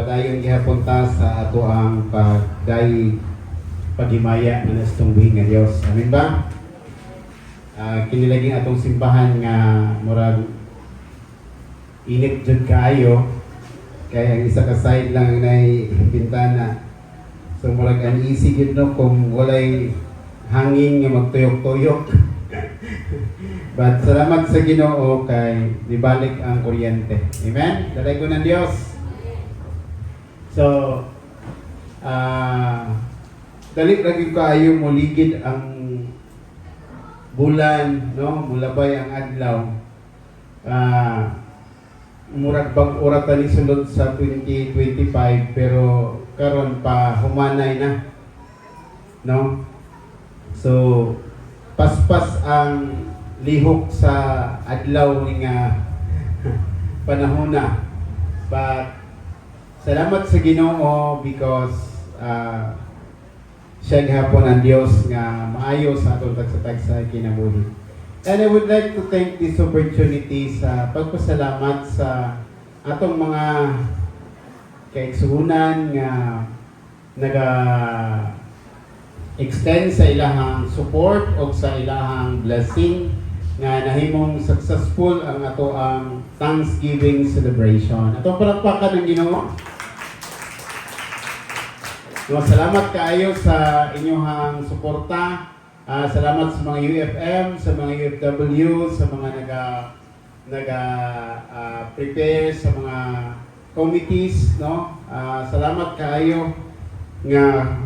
padayon gihapon ta sa ato ang paghimaya nga nastong buhing nga Dios. Amen ba? Kinilaging atong simbahan nga murag init jud kaayo kay ang isa ka side lang nay bintana. So murag uneasy gid no kung walay hangin nga magtuyok-tuyok. But salamat sa Ginoo kay nibalik ang kuryente. Amen? Dalay ko ng Dios. So, dali lagi kaayo muligid ang bulan, no? Mulabay ang adlaw. Murag bang orata ni sulod sa 2025 pero karon pa humanay na. No? So, paspas ang lihok sa adlaw nga panahon na. But salamat sa Ginoo because siya gihapon ang Dios nga maayo sa atong tagsa-tagsa kinabuhi. And I would like to thank this opportunity sa pagpasalamat sa atong mga kaigsuhunan nga extend sa ilahang support o sa ilahang blessing nga nahimong successful ang ato ang Thanksgiving celebration. Atong palakpakan ng Ginoo. So, salamat kaayo sa inyong suporta. Salamat sa mga UFM, sa mga UFW, sa mga prepare sa mga committees, no? Salamat kaayo nga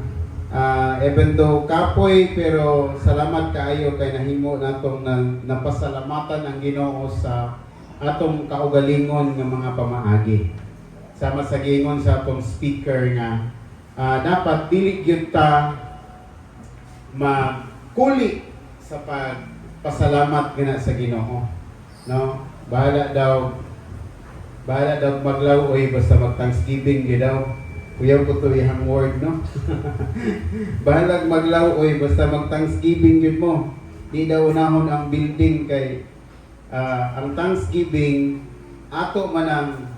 even though kapoy pero salamat kaayo kay nahimo natong napasalamatan ang Ginoo sa atong kaugalingon nga mga pamaagi. Sama sa gingon sa atong speaker nga dapat dili gyud ta makuli sa pagpasalamat gina sa Ginoo, no? Bahala daw maglaw-oy basta mag-Thanksgiving gyud daw. Kuyaw ko to ihang word, no? Bahalag maglaw-oy basta mag-Thanksgiving yun mo. Di daw unahon ang building kay ang Thanksgiving ato man ang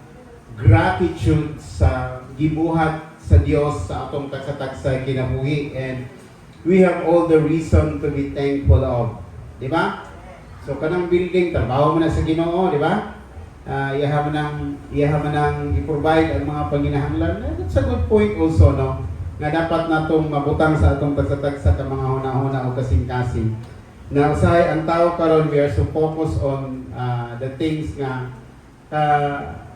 gratitude sa gibuhat sa Dios sa atong tagsa-tagsa kinabuhi, and we have all the reason to be thankful of. Di ba? So kanang building trabaho mo na sa Ginoo, di ba? Iyaha man ang i-provide ang mga panginahanglan. That's a good point also, no? Nga dapat natong mabutang sa atong tagsa-tagsa ka mga huna-huna o kasing-kasing. Na usahay ang tao karon, we are so focused on the things nga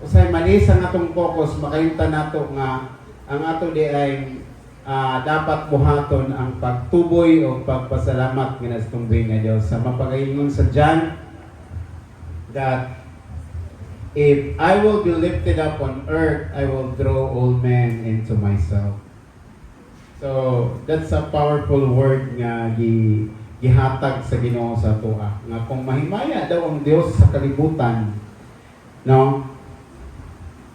usahay manis ang atong focus, makayunta nato nga ang ato di ay dapat buhaton ang pagtuboy o pagpasalamat nga nastong nga Dios. Sa mapagaingon sa John that if I will be lifted up on earth, I will draw all men into myself. So, that's a powerful word nga gihatag sa Ginoo sa tuwa. Nga kung mahimaya daw ang Dios sa kalibutan, no?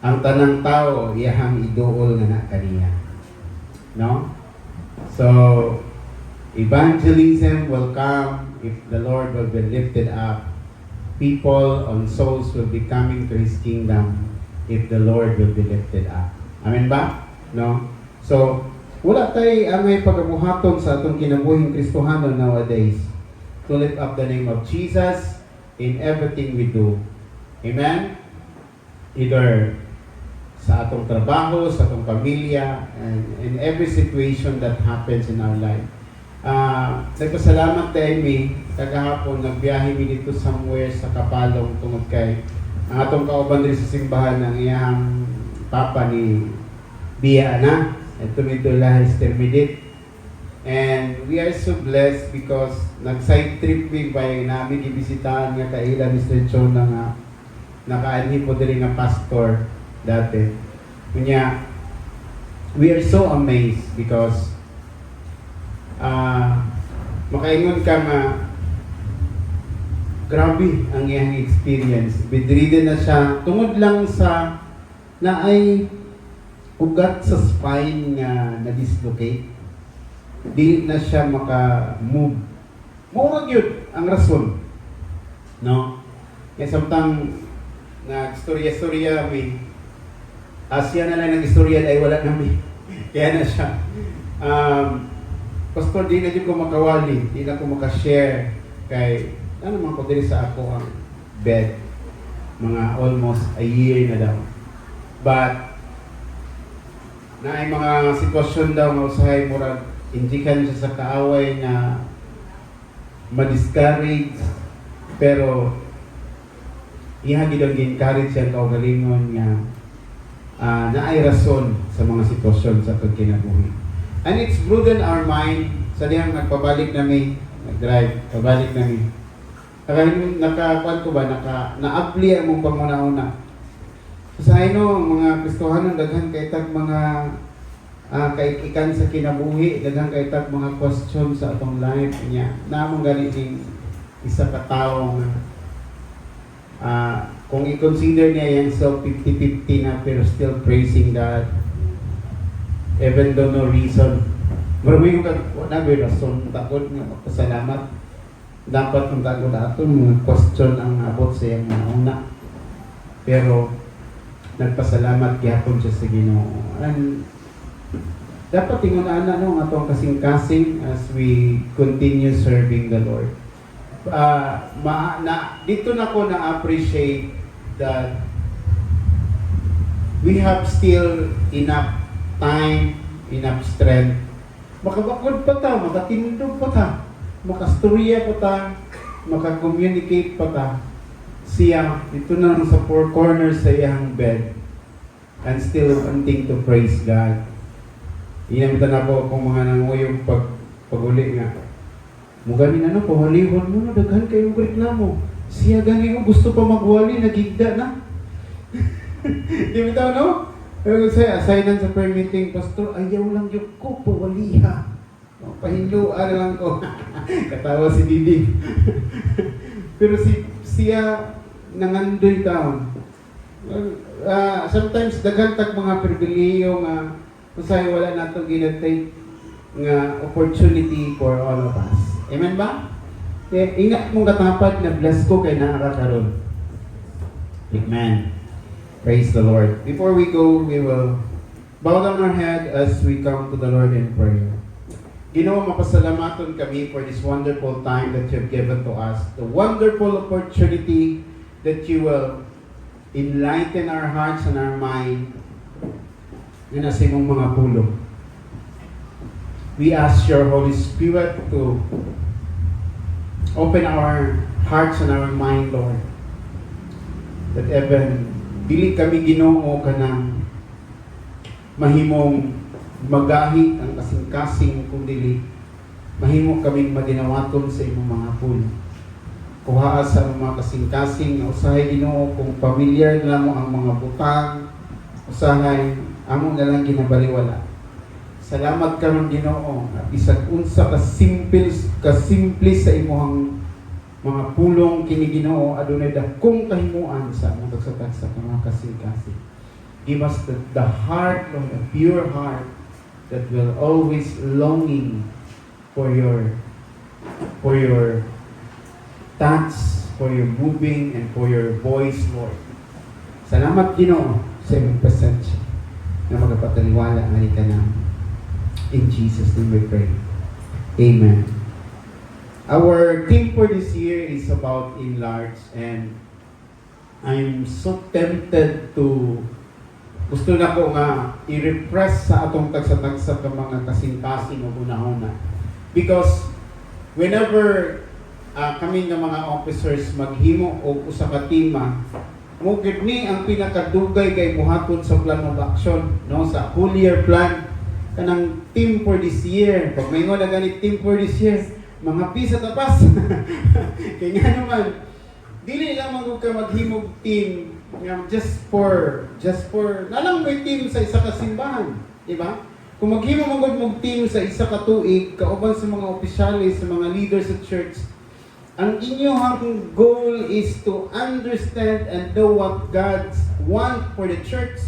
Ang tanang tao, iyahang iduol nga na kaniya. No? So, evangelism will come if the Lord will be lifted up. People on souls will be coming to His kingdom if the Lord will be lifted up. Amen ba? No? So, wala tayo angay pagabuhaton sa atong kinabuhing Kristohanon nowadays to lift up the name of Jesus in everything we do. Amen? Either sa atong trabaho, sa atong pamilya, and in every situation that happens in our life. Nagpasalamat tayo mi kagahapon nagbiyahe mi dito somewhere sa Kapalong tungod kay ang atong kauban rin sa simbahan ng iyang papa ni Bia na at tumidula is terminate, and we are so blessed because nag-side trip mi by namin ibisitahan nga kaila Mr. Chon na nga nakaanhi po din nga pastor dati. Kunya we are so amazed because makaingon ka nga grabe ang iyang experience. Bedridden na siya tungod lang sa na ay ugat sa spine nga na-dislocate. Di na siya maka-move. Murag yun ang rason. No? Kaya samtang nag-storya-storya may Siya na lang ng istorya ay wala namin. Kaya na siya. Pastor, di na din ko makawali. Di na ko makashare. Kay, ano man ko diri sa ako ang bed. Mga almost a year na daw. But, na ay mga sitwasyon daw nga usahay murag indikan siya sa kaaway na ma-discourage, pero ihagid ang encourage siya kaugalingon nga na ay rason sa mga sitwasyon sa pagkinabuhi. And it's broadened our mind sa dihang nagpabalik nami, nag-drive, pabalik nami. Nakakuan ko ba, na-apply ang mong pamuna-una. Sa ino, mga Kristohanon, daghang kaitag mga kaikikan sa kinabuhi, daghang kaitag mga question sa atong life niya. Namang ganiting isa ka tao kung i-consider niya yung self 50-50 na pero still praising God even though no reason. Marami yung wala may rason takot nga magpasalamat. Dapat kung takot ato mga question ang abot sa iyang una. Pero nagpasalamat gyapon siya sa Ginoo. And dapat tingunan no atong kasing-kasing as we continue serving the Lord. Dito na ko na-appreciate that we have still enough time, enough strength. Makabakod pa ta, makatindog pa ta, makastorya pa ta, makakommunicate pa ta. Siya, ito na lang sa four corners sa iyang bed and still wanting to praise God. Inamitan na po kung mga nanguyong pag-uli nga. Mugani na no, pawalihon mo na, daghan kayo reklamo. Siya gani mo, gusto pa magwali, nagigda na. Di mo ito, no? Pero saya, assignan sa prayer meeting, Pastor, ayaw lang yung ko, pawaliha. Pahinluan lang ko. Katawa si Didi. Pero siya, nangandoy taon. Sometimes daghan tag mga pribileyo nga usay wala nato ginatay nga opportunity for all of us. Amen ba? Kaya ingat mong katapad na bless ko kay naara karon. Amen. Praise the Lord. Before we go, we will bow down our head as we come to the Lord in prayer. Ginoo, mapasalamaton kami for this wonderful time that you have given to us. The wonderful opportunity that you will enlighten our hearts and our mind na nasa imong mga pulong. We ask your Holy Spirit to open our hearts and our mind, Lord. That even dili kami Ginoo kanang mahimong magahi ang kasing-kasing kundi mahimo kaming maginawaton sa imong mga pulong. Kuhaa sa mga kasing-kasing na usahay Ginoo kung familiar na mo ang mga butang, usahay amo na lang ginabaliwala. Salamat karon Ginoo at bisag unsa ka simple sa imong mga pulong kini Ginoo adunay dakong kahimuan sa among pagsatag sa mga kasing-kasing. Give us the heart, Lord, a pure heart that will always longing for your touch, for your moving, and for your voice, Lord. Salamat, Ginoo, sa iyong presensya na magpataliwala nga ka na. In Jesus' name we pray. Amen. Our theme for this year is about enlarge, and I'm so tempted to gusto na ko nga i-repress sa atong tagsa-tagsa ka mga kasing-kasing o una-una. Because whenever kami nga mga officers maghimo o usa ka tima, mo gid ni ang pinakadugay kay buhaton sa plan of action, no, sa whole year plan kanang team for this year. Pag may na ganit team for this year, mga pisa tapas. Kaya nga naman, dili lang magug ka maghimog team just for nalang may team sa isa ka simbahan, di ba? Kung maghimo magud team sa isa ka tuig kauban sa mga opisyalis, sa mga leaders sa church, ang inyong goal is to understand and know what God's want for the church.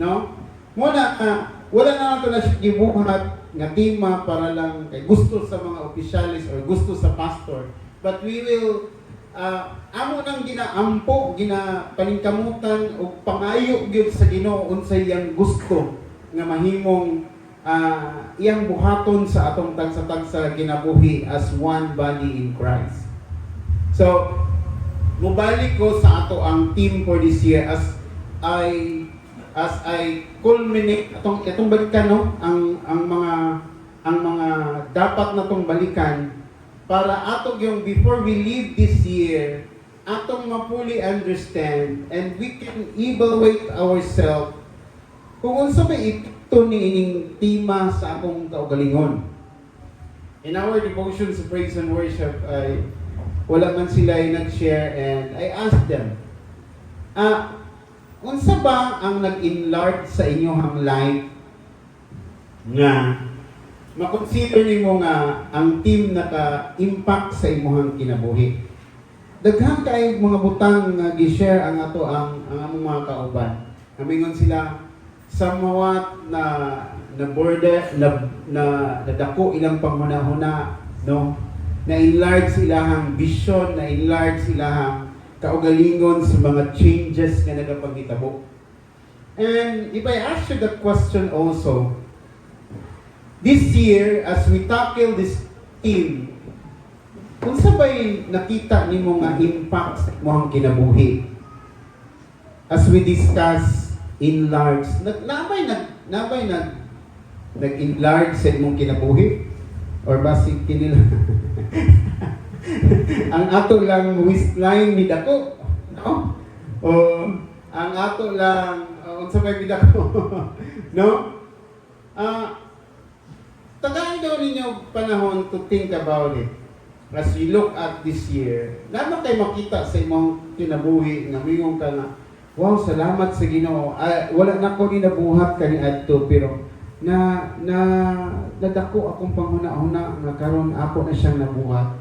No? Wala na nato na siya gibuhat nga tema para lang kay gusto sa mga opisyalis or gusto sa pastor. But we will amo nang ginaampo, ginapalingkamutan o pangayo gyud sa Ginoo unsay iyang gusto nga mahimong iyang buhaton sa atong tagsa-tagsa kinabuhi as one body in Christ. So, mubalik ko sa ato ang team for this year as I culminate itong balikan, no, ang mga dapat natong balikan para ato yung before we leave this year atong mapuli understand and we can evaluate ourselves kung unsa may ito ni ining tema sa akong kaugalingon. In our devotion sa praise and worship, wala man sila ay nag-share and I asked them, unsa ba ang nag-enlarge sa inyong life nga makonsider nimo nga ang team naka-impact sa imong kinabuhi? Daghang kay mga butang nga gi-share ang ato ang among mga kauban. Kamingon sila somewhat na border na dako ilang panghuna-huna, no? Na-enlarge ilahang vision, na-enlarge ilahang kaugalingon sa mga changes nga nagapangitabo. And if I ask you that question also, this year, as we tackle this theme, kung sabay nakita nimo nga impact sa imong kinabuhi, as we discuss enlarge, nag-enlarge sa imong kinabuhi? Or basic kinila? Ang ato lang waistline ni dako, no? O ang ato lang unsa may bidako, no? Tagay daw ninyo panahon to think about it. As you look at this year, naman kayo makita sa imong kinabuhi nga mingong ka na, wow, salamat sa Ginoo. Wala na ko ni nabuhat kani adto pero nadako akong panghuna-huna nga karon ako na siyang nabuhat.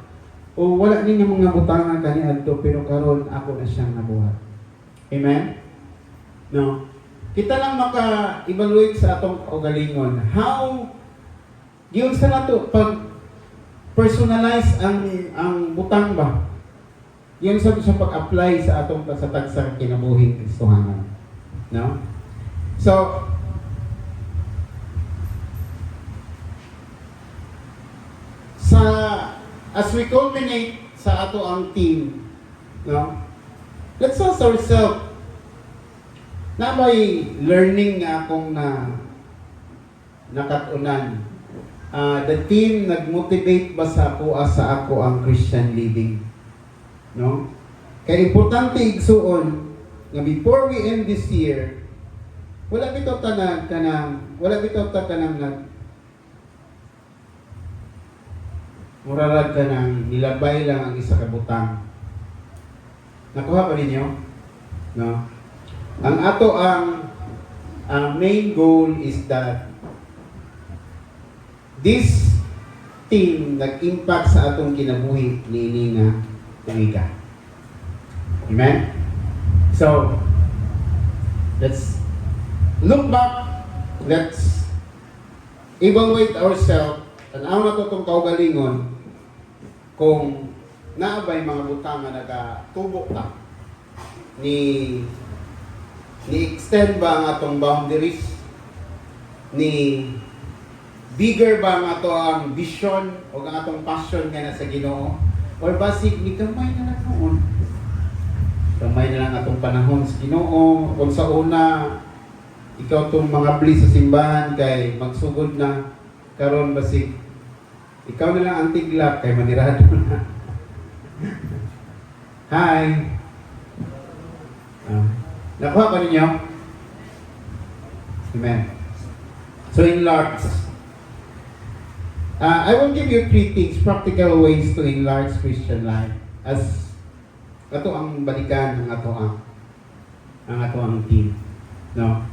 O wala ninyo mga butangan kani adto pero karon ako na siyang nabuhat. Amen? No. Kita lang maka-evaluate sa atong kaugalingon. How giun sa nato pag personalize ang butang ba? Yun sa pag-apply sa atong tagsa kinabuhing Kristohanan. No? So, as we culminate sa ato ang team, no? Let's ask ourselves, na may learning nga akong nakatunan. The team nag-motivate ba sa ako ang Christian living? No? Kaya importante igsuon nga before we end this year, wala bitaw murarag ka nang nilabay lang ang isa ka butang. Nakuha pa ninyo? No? Ang ato ang main goal is that this team nag-impact sa atong kinabuhi niini nga tumiga. Amen? So, let's look back. Let's evaluate ourselves. Tanaw na itong kaugalingon kung naabay mga butang na nagatubo ta ni extend ba ang atong boundaries, ni bigger ba ang ato ang vision o ang atong passion nga nasa Ginoo, or basic ni kamay na lang noon. Kamay na lang atong panahon sa Ginoo. Kung sa una ikaw tong mga bli sa simbahan kay magsugod na karon basig ikaw na lang ang tiglak kay manirado na. Hi. Nakuha pa ninyo? Amen. So enlarge. I will give you 3 things, practical ways to enlarge Christian life. As ato ang balikan ng ato ang team. No?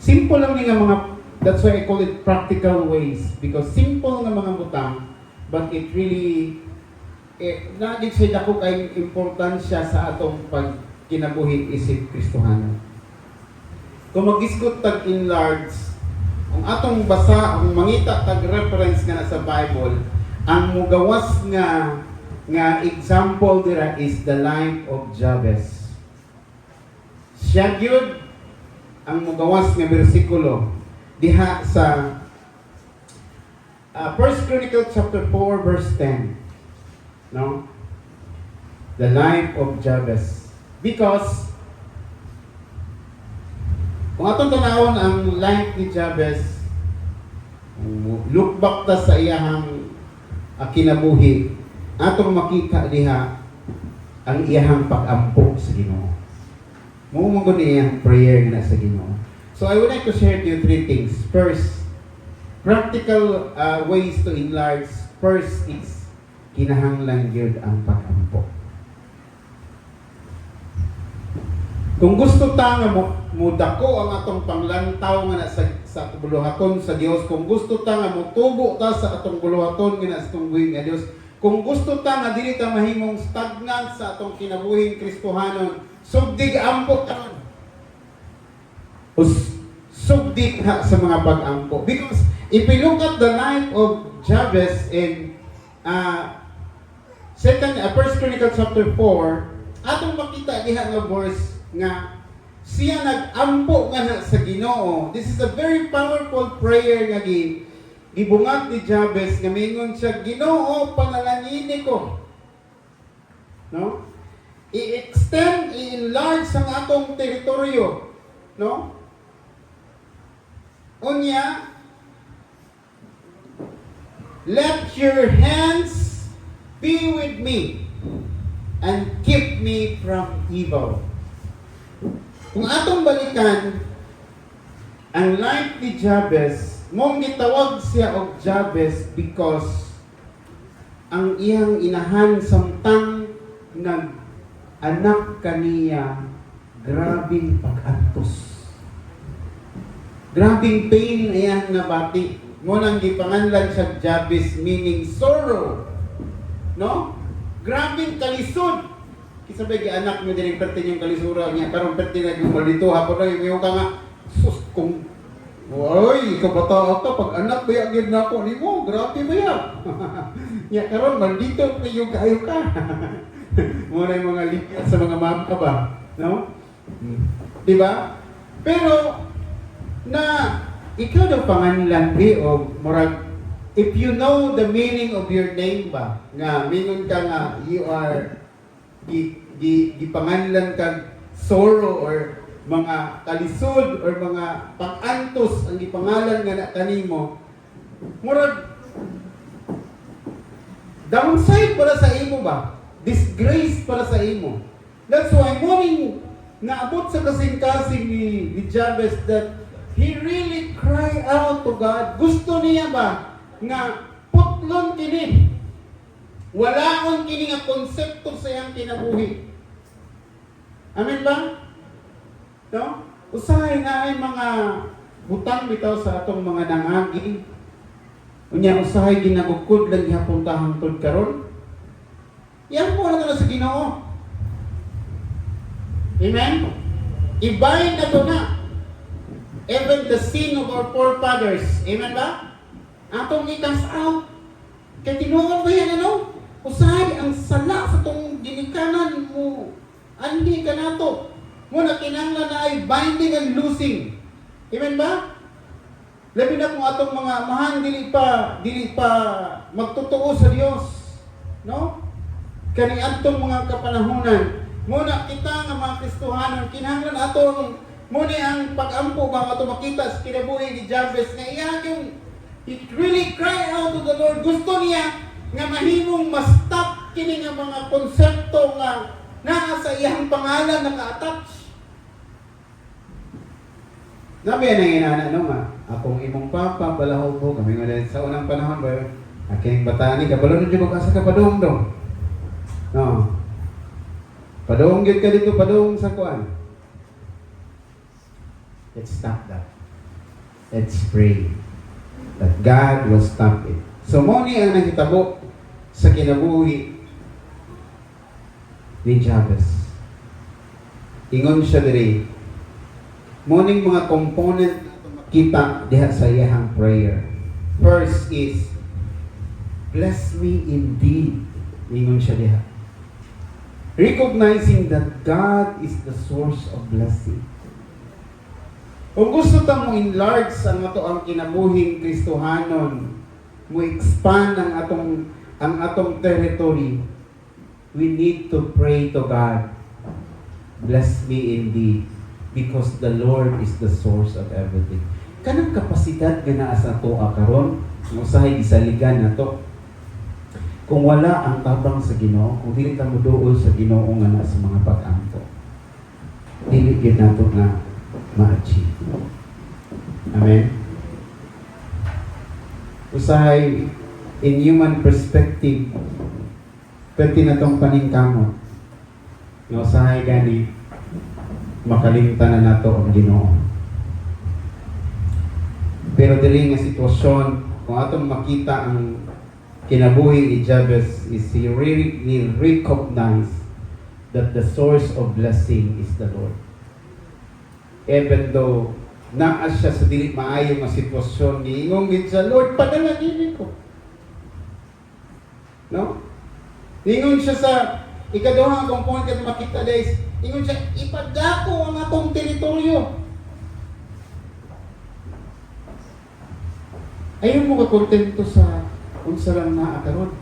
Simple lang nga mga, that's why I call it practical ways, because simple nga mga butang, but it really naging ako kay importansya sa atong pagkinabuhi isip Kristohanan. Kung mag-isgot tag enlarge, ang atong basa, ang mangita tag reference nga sa Bible, ang mugawas nga nga example dira is the life of Jabez. Siya gyud ang mugawas nga bersikulo diha sa 1 Chronicles chapter 4 verse 10. No? The life of Jabez. Because kung atong tanawon ang life ni Jabez, look back ta sa iyahang kinabuhi, atong makita diha ang iyahang pag-ampo sa Ginoo. Mao mo gud iyang prayer nga sa Ginoo. So I would like to share to you three things. First, practical ways to enlarge. First is kinahanglan gyud ang pag-ampo. Kung gusto ta nga mudako ang atong panglantaw nga sa buluhaton sa Dios, kung gusto ta nga motubo ta sa atong buluhaton nga sa atong buhing nga Dios, kung gusto ta nga dili ta mahimong stagnant sa atong kinabuhing Kristohanon, sugdig ampo karon. Sugdig ha sa mga pag-ampo. Because if we look at the life of Jabez in 1 Chronicles chapter 4, atong makita diha nga verse nga siya nag-ampo nga na sa Ginoo. This is a very powerful prayer nga gibungat ni Jabez nga mingon siya, Ginoo, panalangini ko. No? I-extend, i-enlarge ang atong teritoryo. No? Unya, let your hands be with me and keep me from evil. Kung atong balikan ang life ni Jabez, mong gitawag siya og Jabez because ang iyang inahan samtang nag-anak kaniya, grabing pag-antos. Grabing pain iyang nabati. Mo nang gipanganlan siya Jabez, meaning sorrow. No? Grabing kalisod. Kisabay anak mo din pertin yung kalisura niya, karon pertin na yung malito hapon na yung ka nga, sus, kung oy, kabata ka, pag anak ba yung na ako, ni mo, grabe ba yan? Ya, karon maldito na yung kayo ka. Muna yung mga lipat sa mga mapa ba? No? Diba? Pero, na, ikaw daw panganilan o murag, if you know the meaning of your name ba, nga, mingon ka nga, you are gipanganlan kag sorrow or mga kalisod or mga pag-antos ang gipangalan nga na kanimo, murag downside para sa imo ba? Disgrace para sa imo. That's why morning naabot sa kasing-kasing ni Jabez that he really cry out to God. Gusto niya ba nga putlon kini? Walaon kini nga konsepto sa iyang kinabuhi. Amen ba? No? Usahay na ay mga butang bitaw sa atong mga nangagi. Unya usahay ginagukod lang gihapon ta hangtod karon. Yan po na sa Ginoo. Amen? Ibahin na to na. Even the sin of our forefathers. Amen ba? Atong ikas out. Kaya tinuod ba yan ano? Usahay ang sala sa itong ginikanan mo. Andi ka na to. Muna kinanglan na ay binding and loosing. Amen ba? Labi na kung atong mga amahan dili pa magtotoo sa Dios. No? Kani atong mga kapanahunan. Muna kita nga mga Kristohanon kinahanglan atong muna ang pag-ampo ba ato makita sa kinabuhi ni Jabez nga iya yung he really cry out to the Lord. Gusto niya nga mahimong ma-stop kini nga mga konsepto nga naa sa iyang pangalan naka-attach. Nabi na inana no nga, akong imong papa balaho po kami nga sa unang panahon ba aking batani kabalo na jud asa ka padung dong. No. Padung gyud ka dito padung sa kuan. Let's stop that. Let's pray that God will stop it. So mo ni ang nahitabo sa kinabuhi ni Jabez. Ingon siya diri. Morning mga component kita diha sa iyahang prayer. First is, bless me indeed Ingon siya diha. Recognizing that God is the source of blessing. Kung gusto ta mo enlarge ang ato ang kinabuhing Kristohanon, mo expand ang atong territory, we need to pray to God. Bless me indeed, because the Lord is the source of everything. Kanang kapasidad nga naa sa tuwa karon, usahay gisaligan nato. Kung wala ang tabang sa Ginoo, kung dili ta moduol sa Ginoo nga naa sa mga pag-ampo, dili gid nato na ma-achieve. Amen. Usahay in human perspective, pwede na itong paningkamot. Usahay gani, makalimtan na nato ang Ginoo. Pero dili nga sitwasyon, kung atong makita ang kinabuhi ni Jabez, is he really recognize that the source of blessing is the Lord. Even though naa siya sa dili maayo nga sitwasyon, giingong gid sa Lord, padala gini ko. No? Ingon siya sa ikaduhang akong point at makita days, ingon siya, ipadako ang atong teritoryo. Ayaw mo ka-kontento sa unsa lang na karon.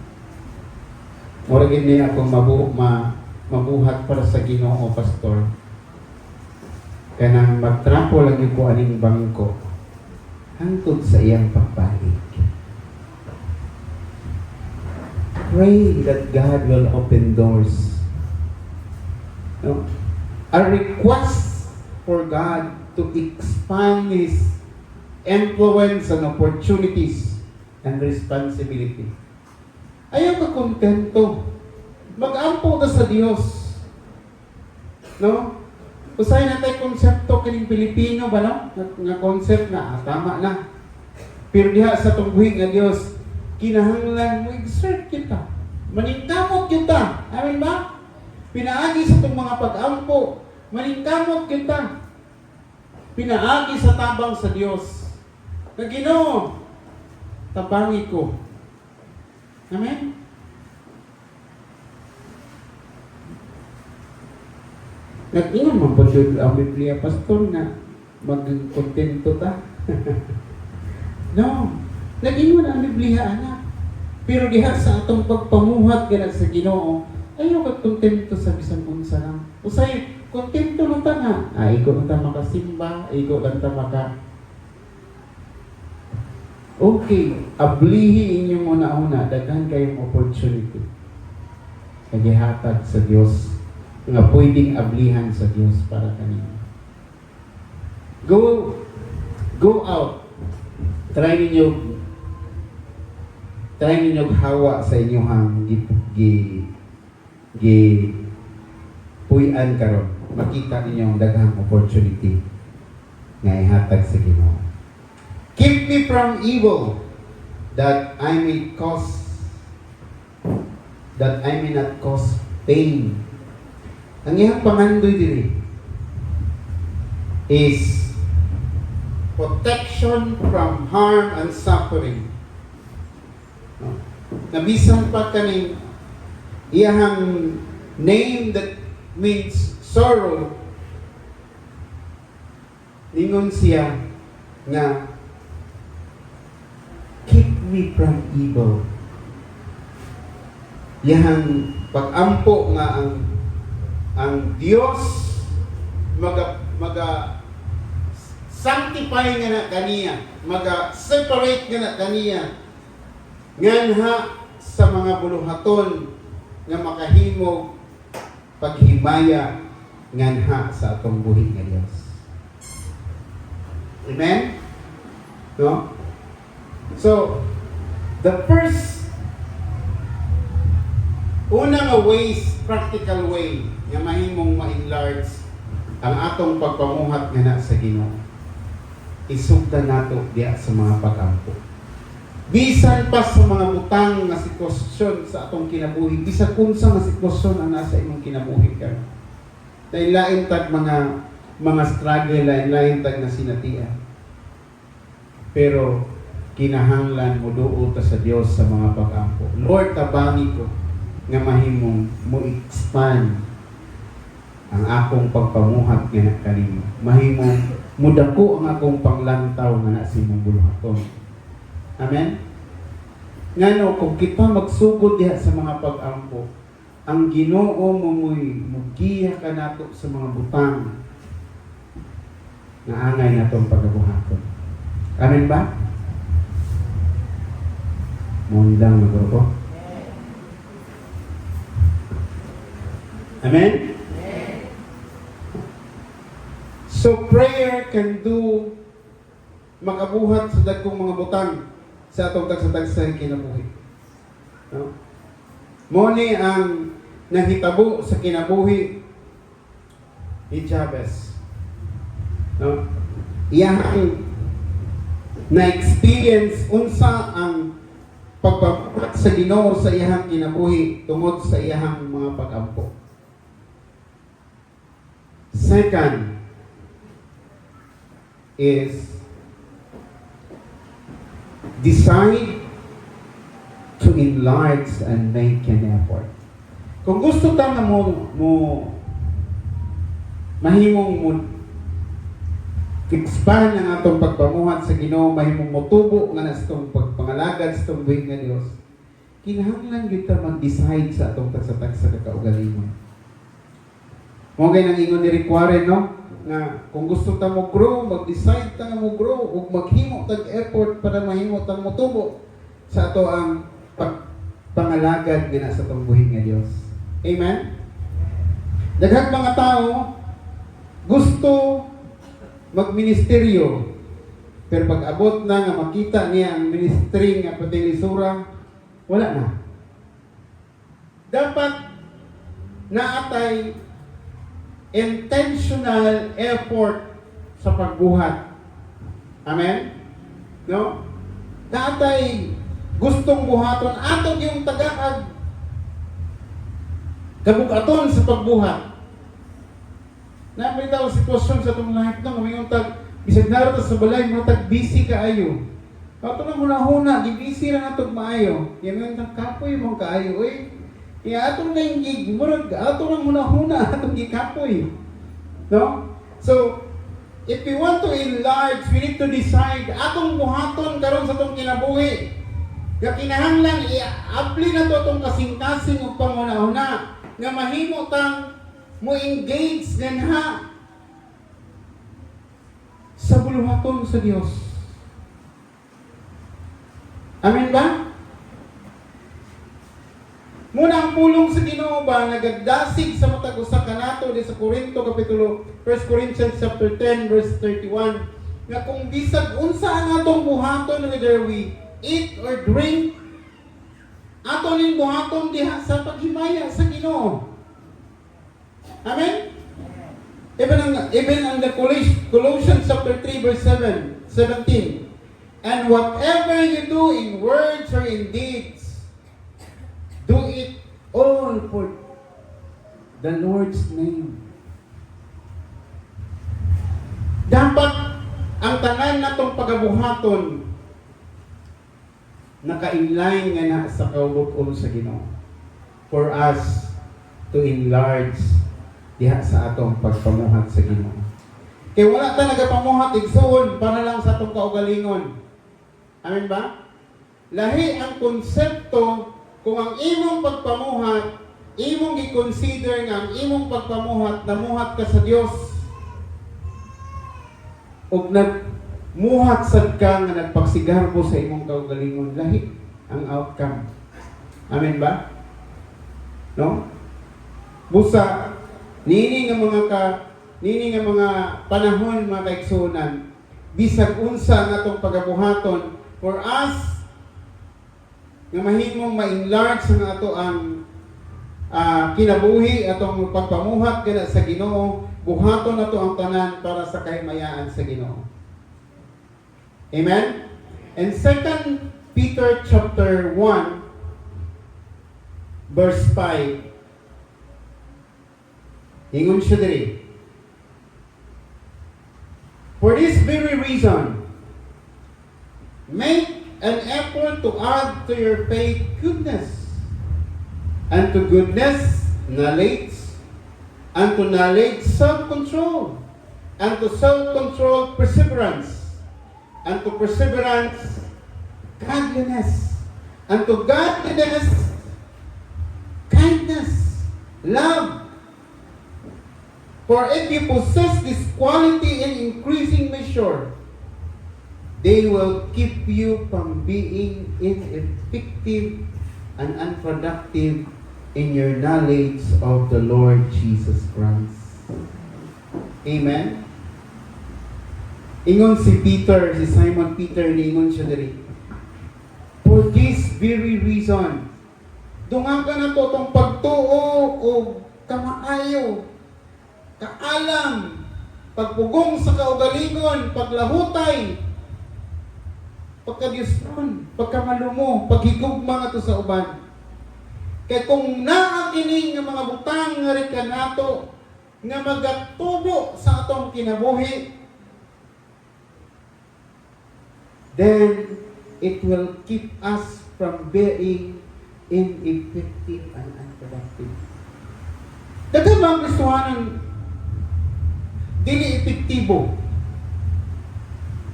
Mura gid ni akong mabuhat para sa Ginoo, pastor. Kanang magtrapo lang yung ko aning bangko hangtod sa iyang pagbalik. Pray that God will open doors. No? A request for God to expand His influence and opportunities and responsibility. Ayaw ka kontento. Mag-ampo na sa Diyos. No? Usahay na tayo konsepto kining Pilipino ba no? Nga concept na, tama na. Pero diha sa tungguhin nga Diyos, kinahanglan mo exert kita. Maningkamot kita. Amen ba? Pinaagi sa itong mga pag-ampo. Maningkamot kita. Pinaagi sa tabang sa Diyos. Na Ginoo, tabangi ko. Amen? Nag-ingon man po siya ang Biblia, pastor, na mag-kontento ta. No. Nag-ingon ang Biblia, anak. Pero diha sa atong pagpamuhat gana sa Ginoo, ayaw ka kontento sa bisan unsa lang. Usay, kontento lang ta na. Ikaw lang ta makasimba, ikaw lang ta maka... Okay, ablihi inyong una-una, daghan kayong opportunity. Kagihatag sa Diyos nga pwedeng ablihan sa Diyos para kanina. Go out. Try ninyo hawa sa inyong puyan karon. Makita ninyo ang daghang opportunity nga ihatag sa Ginoo. Keep me from evil, that I may not cause pain. Ang iyang pangandoy diri is protection from harm and suffering. No? Nabisan pa kaning iyang name that means sorrow. Ningon siya nga keep me from evil. Iyang pag-ampo nga ang Diyos maga sanctify nga na kaniya, maga separate nga na kaniya nganha sa mga buluhaton nga makahimog paghimaya nganha sa atong buhi nga Dios. Amen? No? So, the first unang ways, practical way nga mahimong ma-enlarge ang atong pagpamuhat nga na sa Ginoo. Isugdan nato diya sa mga pag-ampo. Bisan pa sa mga butang na sitwasyon sa atong kinabuhi, bisan unsa nga sitwasyon ang nasa imong kinabuhi ka. Dahil lain tag mga struggle, lain tag na sinatian. Pero kinahanglan mo duol ta sa Dios sa mga pag-ampo. Lord, tabangi ko nga mahimong mo expand ang akong pagpamuhat nga na kanimo. Mahimong mudako ang akong panglantaw nga na sa imong buluhaton. Amen? Ngano, kung kita magsugod diha sa mga pag-ampo, ang Ginoo mo'y mugiya ka nato sa mga butang na angay natong pagabuhaton. Amen ba? Mundang maguro. Amen? So prayer can do makabuhat sa dagkong mga butang sa atong tagsatag sa kinabuhi. No? Mo ni ang nahitabo sa kinabuhi ni Jabez. No? Iyang na-experience unsa ang pagpabuhat sa Ginoo sa iyang kinabuhi tungod sa iyang mga pag-ampo. Second is decide to enlarge and make an effort. Kung gusto ta na mo mahimong mo expand ang atong pagpamuhat sa Ginoo, mahimong motubo nga na sa itong pagpangalagad sa itong buhig nga Dios, kinahanglan gyud ta mag-decide sa atong tagsatag sa kakaugalingon. Mo gay nang ingon ni Rick Warren, no? Nga kung gusto ta mo grow, mag-decide ta nga mo grow ug maghimo tag effort para mahimo ta motubo sa ato ang pangalagad nga na sa itong buhig nga Dios. Amen? Daghang mga tao gusto magministeryo, pero pag abot na nga makita niya ang ministry nga pati lisura, wala na. Dapat naatay intentional effort sa pagbuhat. Amen? No? Naatay gustong buhaton atong yung tagaag kabukaton sa pagbuhat. Namin daw sitwasyon sa itong life na ngayon tag bisag narito sa balay mo tag busy kaayo. Ato na huna-huna, di-busy na natog maayo. Yan ngayon tag kapoy mong kaayo, eh. Kaya atong na yung gig, murag, ato lang huna-huna, atong gikapoy. No? So, if we want to enlarge, we need to decide atong buhaton karon sa itong kinabuhi. Kaya kinahanglan i-apply na to itong kasing-kasing o panguna-una nga mahimo tang mo engage ganha sa buluhaton sa Dios. Amen ba? Muna ang pulong sa Ginoo ba nagadasig sa matag usa kanato di sa Korinto kapitulo 1 Corinthians chapter 10 verse 31 nga kung bisag unsa ang atong buhaton whether we eat or drink ato ning buhaton diha sa paghimaya sa Ginoo. Amen? Even on the Colossians chapter 3 verse 17. And whatever you do in words or in deeds, do it all for the Lord's name. Dapat ang tanan natong pagabuhaton naka-inline nga na sa kaugot-on sa Ginoo for us to enlarge diha sa atong pagpamuhat sa Ginoo. Kaya wala ta nagapamuhat igsoon para lang sa atong kaugalingon. Amen ba? Lahi ang konsepto kung ang imong pagpamuhat, imong i-consider nga ang imong pagpamuhat namuhat ka sa Dios ug nagmuhat sad ka nga nagpagsigarbo sa imong kaugalingon, lahi ang outcome. Amen ba? No? Busa nini nga mga panahon mga kaigsunan bisag unsa nga atong pagabuhaton for us nga mahimong ma-enlarge ang ato ang kinabuhi atong pagpamuhat kana sa Ginoo, buhaton nato ang tanan para sa kahimayaan sa Ginoo. Amen? And 2 Peter chapter 1 verse 5 ingon siya diri. For this very reason, make an effort to add to your faith goodness, unto goodness, knowledge, unto knowledge, self-control, unto self-control, perseverance, unto perseverance, godliness, unto godliness, kindness, love. For if you possess this quality in increasing measure, they will keep you from being ineffective and unproductive in your knowledge of the Lord Jesus Christ. Amen? Ingon si Peter, si Simon Peter, ingon siya diri. For this very reason, dungan ka na to itong pagtuo o kamaayo, kaalam, pagpugong sa kaugalingon, paglahutay, pagkadiyosron, pagkamalumo, paghigugma nga to sa uban. Kaya kung naakini nga mga butang nga rin ka nato, nga magatubo sa atong kinabuhi, then it will keep us from being ineffective and unproductive. Daghang mga Kristohanon dili epektibo.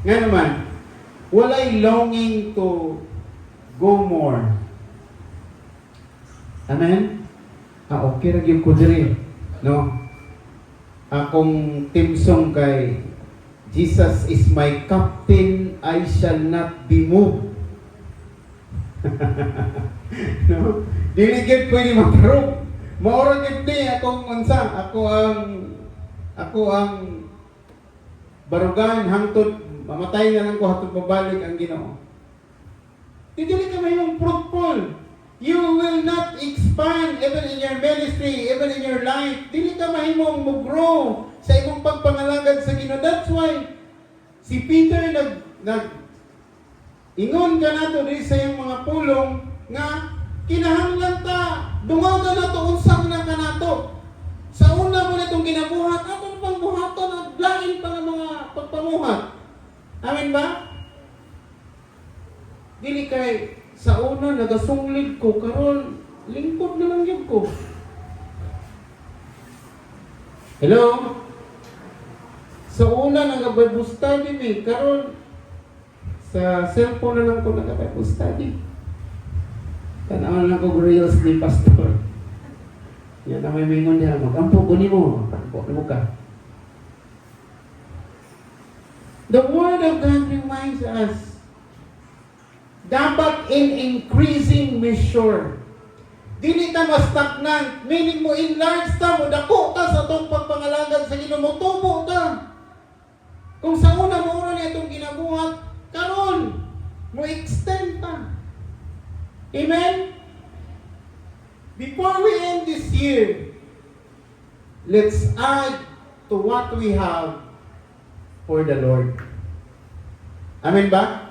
Nga naman, walay longing to go more. Amen? Okay ra gyud ko diri, no? Akong team song kay Jesus is my captain, I shall not be moved. No? Dili gyud pwede matarong. Maura gyud ni akong unsa, ako ang barugan hangtod mamatay na lang ko hangtod babalik ang Ginoo. Dili ka mayong fruitful. You will not expand even in your ministry, even in your life. Dili ka mahimong mag-grow sa imong pagpangalagad sa Ginoo. That's why si Peter ingon ka nato diri sa iyang mga pulong nga kinahanglan ta dungagan nato unsa man ka nato. Sa una mo nitong ginabuhat, atong pangbuhaton at lain pa nga mga pagpamuhat. Amen ba? Dili kay sa una nagasunglig ko, karon lingkod na lang yun ko. Hello? Sa una nag-Bible study mi, karon sa cellphone na lang ko nag-Bible study. Tanawan lang ko reels ni pastor. Yan na may mingon niya, mag-ampo ko ni mo. Ampo mo ka. The Word of God reminds us, dapat in increasing measure. Dili ta ma-stagnant, meaning mo enlarge ta, mo dako ta sa itong pagpangalagad sa Ginoo, mo tubo ta. Kung sa una mo niya itong ginabuhat, karon mo extend ta. Amen? Before we end this year, let's add to what we have for the Lord. Amen ba?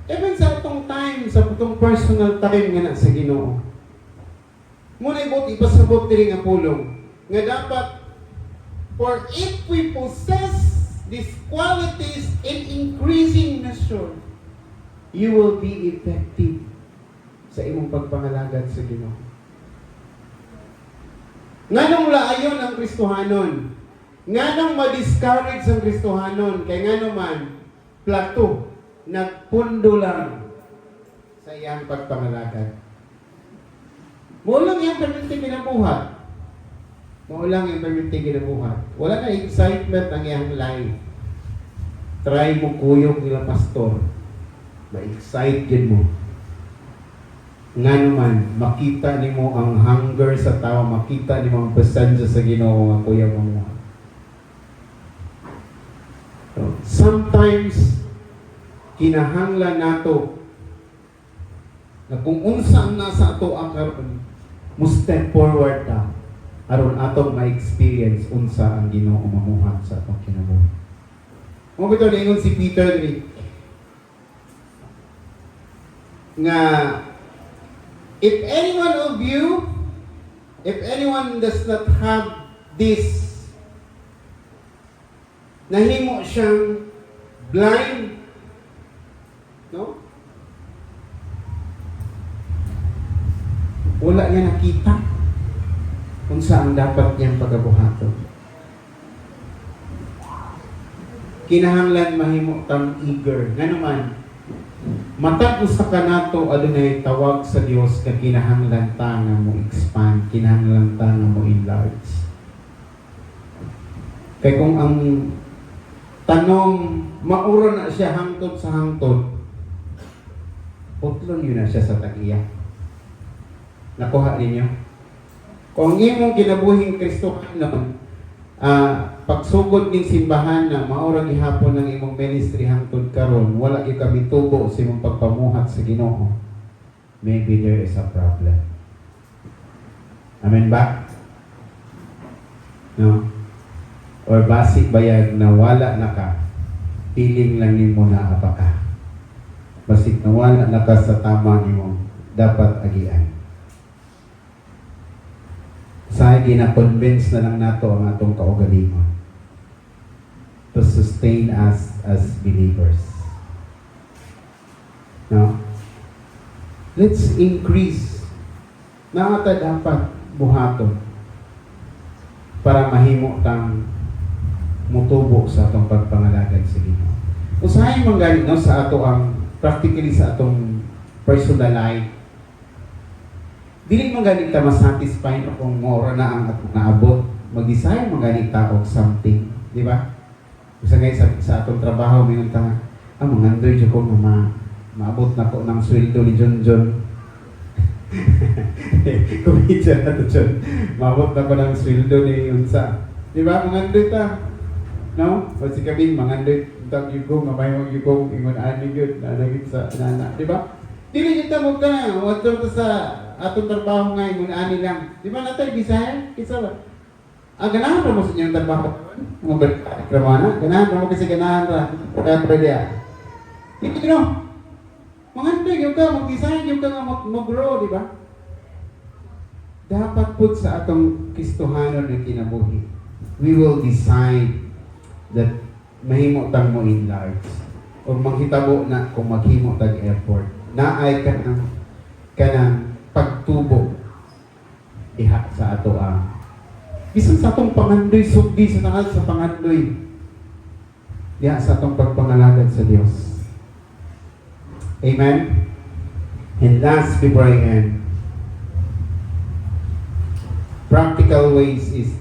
Even sa itong time, sa itong personal time nga na sa Ginoo, muna ipasabot diri nga pulong, nga dapat, for if we possess these qualities in increasing measure, you will be effective sa imong pagpangalagad sa Ginoo. Nganong laayon ang Kristohanon? Nganong ma-discourage ang Kristohanon? Kay ngano man, plato, nagpundo lang sa iyang pagpangalagad. Maulang yung perminti ginabuhat. Maulang yung perminti ginabuhat. Wala na excitement ang iyang life. Try mo kuyog nila pastor. Ma-excite din mo. Nga naman, makita ni mo ang hunger sa tao, makita ni mo ang pasensya sa Ginoo nga kuya mo. So, sometimes, kinahanglan nato na kung unsa ang nasa ato ang karon, mo step forward ta aron atong ma-experience unsa ang Ginoo mamuhat sa atong kinabuhi. Mo bitaw ningon si Peter diri nga if anyone does not have this, nahimo siyang blind, no? Wala niya nakita kung saan dapat niyang pagabuhaton. Kinahanglan mahimo tang eager. Nga naman, matag usa ka nato adunay tawag sa Dios ka kinahanglan ta nga mo expand, kinahanglan ta nga mo enlarge. Kay kung ang tanong maura na siya hangtod sa hangtod, putlon yun na siya sa tagiya. Nakuha ninyo? Kung imong kinabuhing Kristiyano, pagsugod ng simbahan na maurang ihapon ng imong ministry hangtod karon, wala gyud kami tubo sa imong pagpamuhat sa Ginoo. Maybe there is a problem. Amen ba? No? Or basic bayag na wala na ka, feeling lang nimo na apa ka. Basic na wala na ka sa tama nimo, dapat agian. Sa gina-convince na lang nato ang atong kaugalingon to sustain us as believers. No? Let's increase na ata dapat buhaton para mahimo tang mutubo sa atong pagpangalagad sa Ginoo. Usahay man gani no sa ato ang practically sa atong personal life. Dili man gani ta masatisfy kung mora na ang atong naabot. Mag-design man gani ta og something, di ba? Usa gay sa atong trabaho mingon ta mangandoy jud ko maabot na ko ng sweldo ni John. Kumita na to John. Maabot na ko ng sweldo ni unsa. Di ba mangandoy ta? No? O si Kabing mangandoy tag yugo mabayong yugo ingon ani gyud na nagit sa nana, di ba? Dili kita mo ka wato sa atong trabaho nga ingon ani lang. Di ba natay Bisaya? Kisa ba? Ganahan ra mo sa inyong trabaho. Mo ba trabaho? Ganahan ra mo kasi ganahan ra. Kaya pwede. Hindi no. Mangandoy gyud ka, mag-design gyud ka nga mag-grow, di ba? Dapat put sa atong Kristohanon na kinabuhi. We will decide that mahimo tang mo enlarge o manghitabo na kung maghimo tag effort naay kanang pagtubo iha sa ato ang bisan sa atong pangandoy sugdi sa tangal sa pangandoy diha sa atong pagpangalagad sa Dios. Amen. And last before I end, practical ways is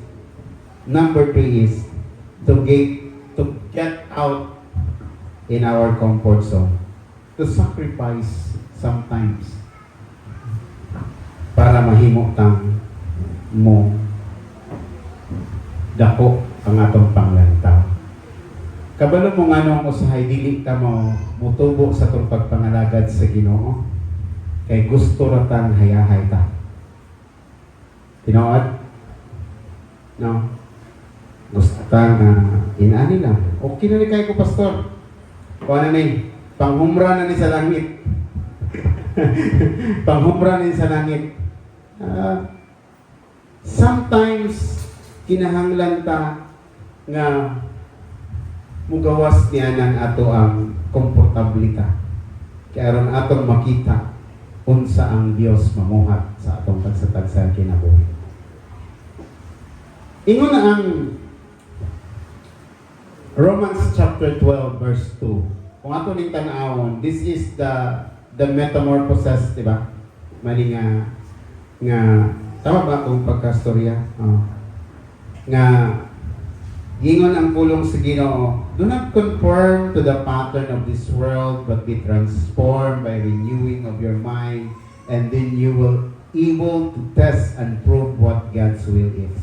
number 3 is to get out in our comfort zone, to sacrifice sometimes para mahimo tang mo dako ang atong panglantaw. Kabalo mo nga nung usahay dili ka mo mutubo sa atong pagpangalagad sa Ginoo kay gusto ra tang hayahay ta. Tinuod? No? Gusto ta na inani lang. Okay na ni kay ko pastor. Kuha na ni, panghumra na ni sa langit. Panghumra na ni sa langit. Sometimes, kinahanglan ta nga mugawas niya ng ato ang komportablita. Kaya aron atong makita unsa ang Dios mamuhat sa atong pagsatag sa kinabuhi. Ingon na ang Romans chapter 12 verse 2. Kung ato ning tan-awon, this is the metamorphosis, di ba? Mali nga tama ba kung pagkastorya? Nga gingon ang pulong sa Ginoo, do not conform to the pattern of this world, but be transformed by renewing of your mind, and then you will able to test and prove what God's will is.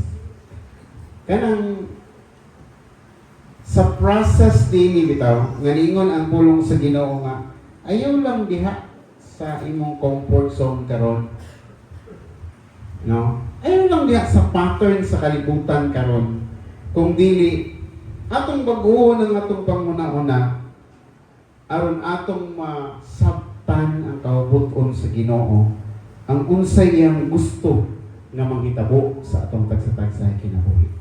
Kanang sa process din bitaw, nga ningon ang pulong sa Ginoo nga, ayaw lang diha sa imong comfort zone karon. No? Ayaw lang diha sa pattern sa kalibutan karon. Kung dili, atong baguhon ang atong panguna-una, aron atong masabtan ang kahubuton sa Ginoo, ang unsay iyang gusto nga manghitabo sa atong tagsatag sa kinabuhi.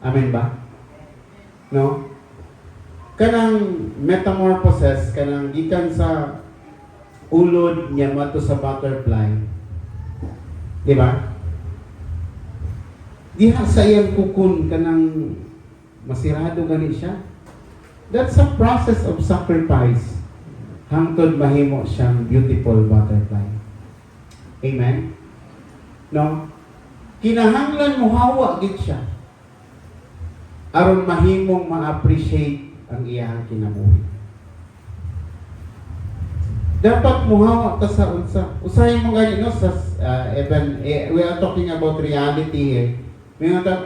Amen ba? No? Kanang metamorphosis, kanang gikan sa ulod niya mato sa butterfly, Di ba? Diha sa iyang kukun ka ng masirado gani siya. That's a process of sacrifice. Hangtod mahimo siyang beautiful butterfly. Amen? No? Kinahanglan mo hawa gid siya. Aron mahimong ma-appreciate ang iyang kinabuhi. Dapat muhawa ka sa unsa. Usahay mo gani no sa we are talking about reality eh.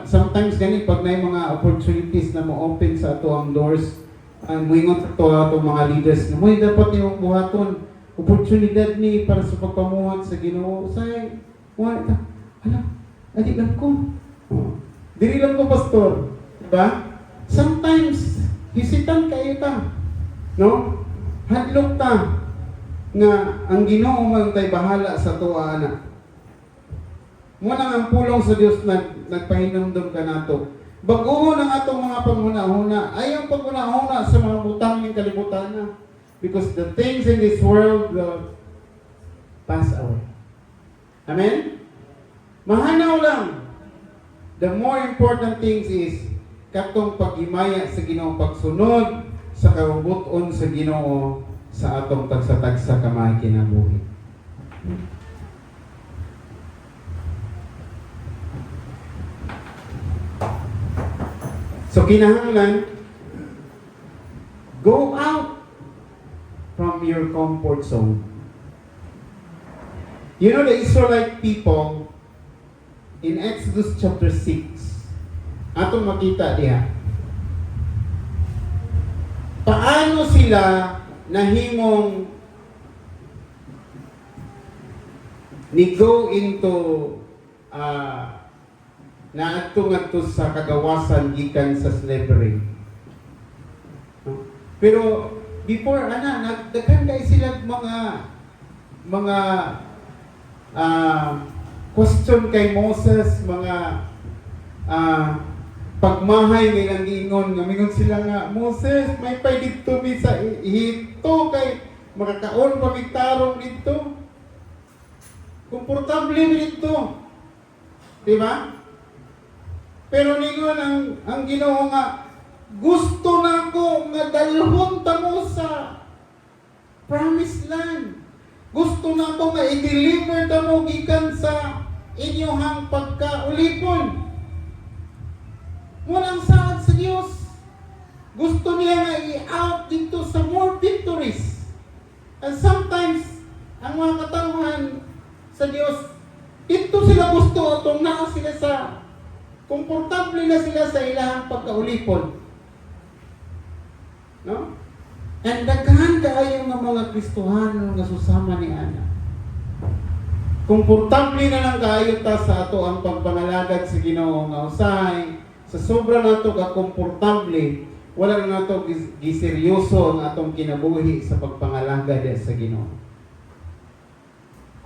Sometimes gani pag may mga opportunities na mo-open sa ato ang doors, muingon sa ato mga leaders na moy dapat imong buhaton oportunidad ni para sa pagpamuhat sa Ginoo. Usahay mo ta. Hala, adi lang ko. Dili lang ko pastor, diba? Sometimes hisitan kayo ta. No? Hadlok ta nga ang Ginoo man tay bahala sa tuwa ana. Mo nang ang pulong sa Dios nagpahinumdum ka nato. Baguhon ang atong mga panghuna-huna. Ayaw paghuna-huna sa mga butang ning kalibutan na. Because the things in this world will pass away. Amen? Mahanaw lang. The more important things is katong paghimaya sa Ginoo, pagsunod sa kahubuton sa Ginoo sa atong tagsa-tagsa kamay kinabuhi. So kinahanglan, go out from your comfort zone. You know the Israelite people in Exodus chapter 6, atong makita diha. Paano sila nahimong ni go into naadto sa kagawasan gikan sa slavery. Pero before nagdaghan kay sila mga question kay Moses, mga pagmahay nilang giingon nga mingon sila nga Moses may pay dito mi sa Ehipto kay makakaon pa mi tarong dito. Komportable mi dito. Di ba? Pero ningon ang Ginoo nga gusto nako nga dalhon ta mo sa promised land. Gusto nako nga i-deliver ta mo gikan sa inyong pagkaulipon. Walang saad sa Diyos. Gusto niya nga i-out dito sa more victories. And sometimes, ang mga katauhan sa Diyos, dito sila gusto atong naa sila sa komportable na sila sa ilang pagkaulipon. No? And daghan kaayo nga mga Kristohano nga susama ni Ana. Komportable na lang kaayo ta sa ato ang pagpangalagad sa Ginoo nga usahay. Sa sobra nato ka komportable, wala na nato giseryoso ang atong kinabuhi sa pagpangalagad sa Ginoo.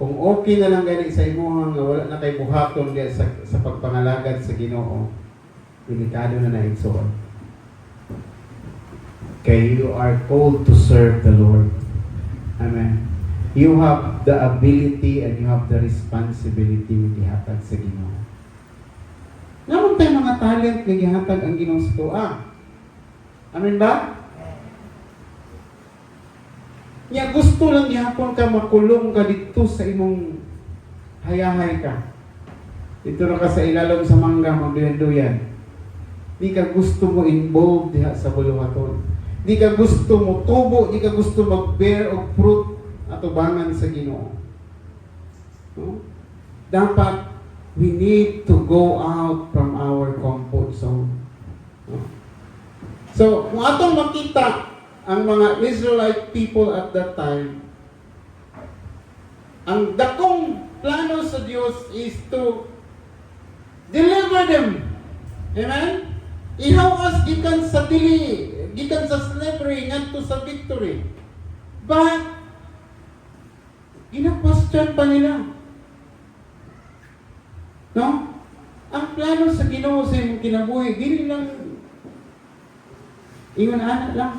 Kung okay na lang gani sa imuhang nga wala na kay buhaton diya sa pagpangalagad sa Ginoo, delikado na naigsoon. Okay, you are called to serve the Lord. Amen. You have the ability and you have the responsibility with gihatag sa Ginoo. Naman tayo mga talent nga gihatag ang Ginoo sa tuwa. Amen ba? Nya gusto lang gihapon ka makulong ka dito sa imong hayahay ka. Dito na ka sa ilalom sa mangga, magduyan-duyan. Di ka gusto mo involved diha sa buluhaton. Di ka gusto mo tubo, di ka gusto mag-bear of fruit atubangan sa Ginoo. No? Dapat we need to go out from our comfort zone. No? So, kung atong makita ang mga Israelite people at that time, ang dakong plano sa Diyos is to deliver them. Amen? Ihawas gikan sa dili, gikan sa slavery ngadto sa victory. But ina-question pa nila. No? Ang plano sa Ginoo sa imong kinabuhi, dili lang ingon ana lang.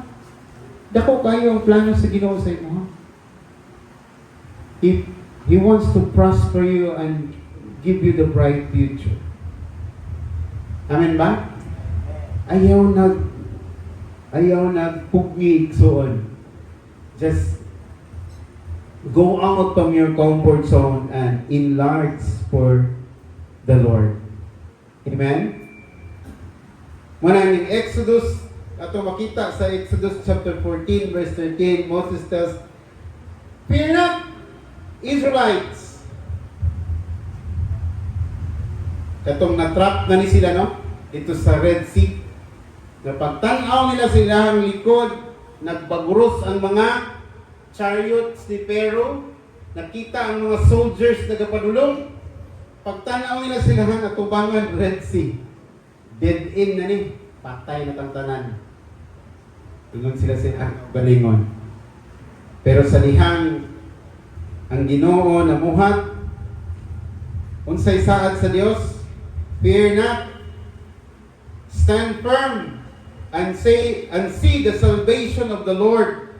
Dako kayo ang plano sa Ginoo sa imo. If He wants to prosper you and give you the bright future. Amen ba? Ayaw nagpugni igsoon. Just go out from your comfort zone and enlarge for the Lord. Amen? Manang Exodus, ato makita sa Exodus chapter 14 verse 13, Moses tells, "Fear not, Israelites." Katong na-trap na ni sila, no? Ito sa Red Sea. Napagtanaw nila silang likod, nagbaguros ang mga chariots ni Pharaoh, nakita ang mga soldiers nagapadulong, pagtanaw nila silang atubangan Red Sea. Dead end na ni, patay na tantanan. Ingon sila sa balingon. Pero sa lihang ang Ginoo namuhat, unsay saad sa Dios, fear not, stand firm, and see the salvation of the Lord.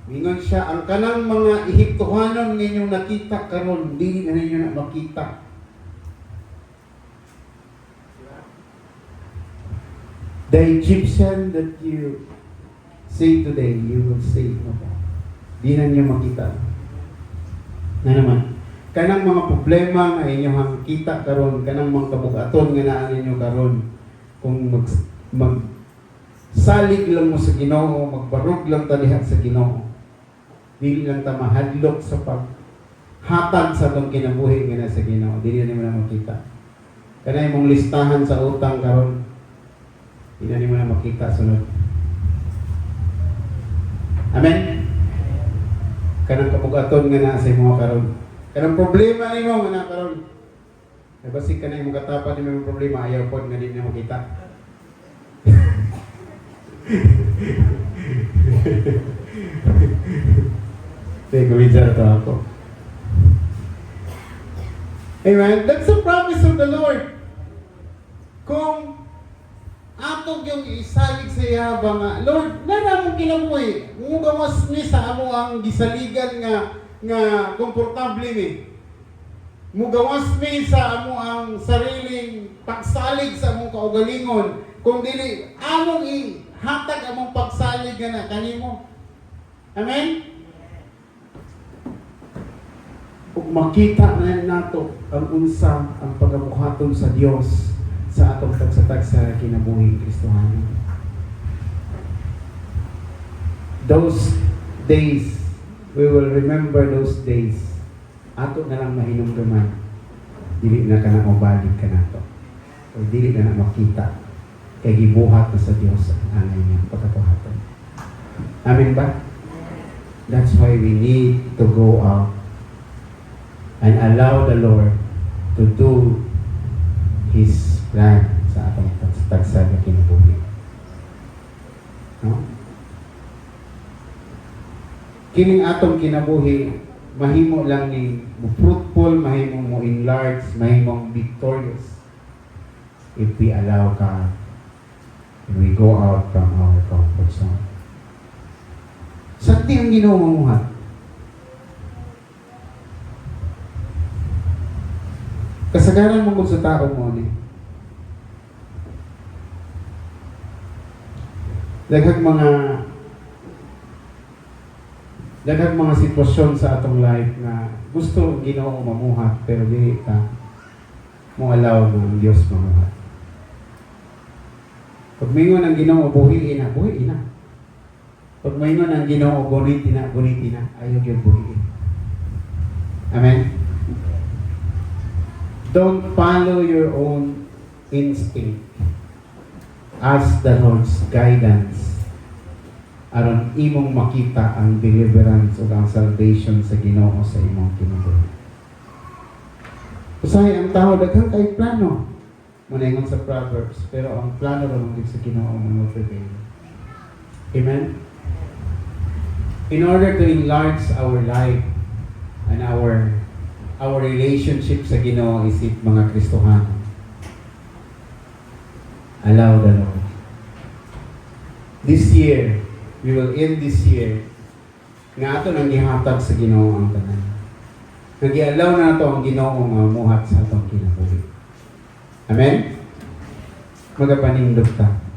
Ingon siya, ang kanang mga Ehiptohanon ninyong nakita karon, dili na ninyo na makita. The Egyptian that you see today, you will see no more. Di na niyo makita. Na naman, kanang mga problema nga inyong kita karon, kanang mga kabugaton nga naa ninyo karon, kung salig lang mo sa Ginoo, magbarog lang ta diha sa Ginoo. Dili lang ta mahadlok sa paghatag sa atong kinabuhi nga na sa Ginoo. Dili na mo na makita. Kanay mong listahan sa utang karon, hindi na mo na makita sunod. Amen? Kanang kabugaton nga na sa mga karon. Kanang problema ni mo nga na karon. Ay basi kanay mong katapan ni mo problema, ayaw po nga din na makita. Sige, kumidya ito ako. Amen? That's the promise of the Lord. Kung atog yung isalig sa iyaba nga, Lord, nara mong kinabuhi. Mugawas ni sa amo ang gisaligan nga komportable ni. Mugawas mi sa amo ang sariling pagsalig sa among kaugalingon. Kung dili, among ihatag among pagsalig na kanimo. Amen? Kung makita na nato ang unsa ang pagabuhaton sa Dios sa atong tagsatag sa kinabuhi Kristohano. Those days, we will remember those days. Ato na lang mahinumduman. Dili na ka na mabalik ka na to. O dili na na makita. Kaya gibuhat na sa Diyos ang anay niyang pagkabuhatan. Amen ba? That's why we need to go out and allow the Lord to do His plan sa atong tagsag na kinabuhi. No? Kining atong kinabuhi, mahimo lang ni fruitful, mahimo mo enlarge, mahimong victorious if we allow God and we go out from our comfort zone. Sakti ang Ginoo mamuhat. Kasagaran mo sa tao mo ni. Daghang mga sitwasyon sa atong life na gusto ang Ginoo mamuhat pero dili ka mo allow ng Dios mamuhat. Pag mingon ang Ginoo buhiin na. Pag mingon ang Ginoo gunitin na, ayaw gyud buhiin. Amen. Don't follow your own instinct. Ask the Lord's guidance aron imong makita ang deliverance o ang salvation sa Ginoo sa imong kinabuhi. Usahay ang tao daghang kay plano. Manaygon sa Proverbs, pero ang plano ra man sa Ginoo ang prevail. Amen. In order to enlarge our life and our relationship sa Ginoo isip mga Kristohano, allow the Lord. This year, we will end this year nga ato nang gihatag sa Ginoo ang tanan. Nagialaw na nato ang Ginoo nga muhat sa atong kinabuhi. Amen? Magapanindog ta.